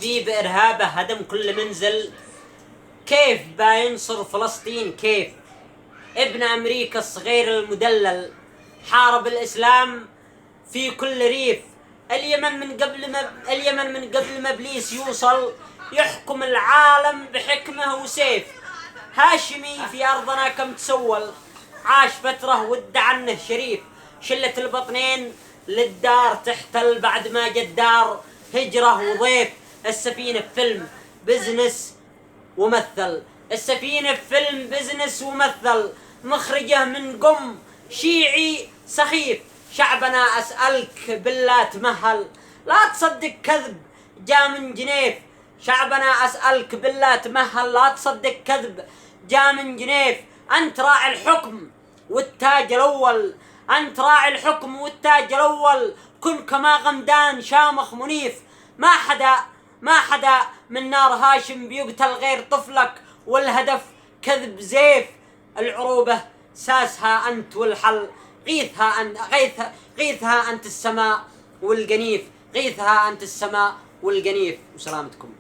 ذيب إرهابه هدم كل منزل. كيف بينصر فلسطين؟ كيف؟ ابن أمريكا الصغير المدلل حارب الإسلام في كل ريف. اليمن من قبل ما إبليس يوصل يحكم العالم بحكمه وسيف. هاشمي في أرضنا كم تسول، عاش فترة ودع عنه شريف. شلة البطنين للدار تحتل بعد ما جدار هجرة وضيف. السفينة فيلم بزنس ومثل، السفينة فيلم بزنس ومثل. مخرجه من قم شيعي سخيف. شعبنا أسألك بالله تمهل، لا تصدق كذب جاء من جنيف. شعبنا أسألك بالله تمهل، لا تصدق كذب جاء من جنيف. أنت راعي الحكم والتاج الأول، أنت راعي الحكم والتاج الأول. كن كما غمدان شامخ منيف. ما حدا من نار هاشم بيقتل غير طفلك، والهدف كذب زيف. العروبة ساسها أنت والحل، غيثها أنت السماء والقنيف. غيثها أنت السماء والقنيف. وسلامتكم.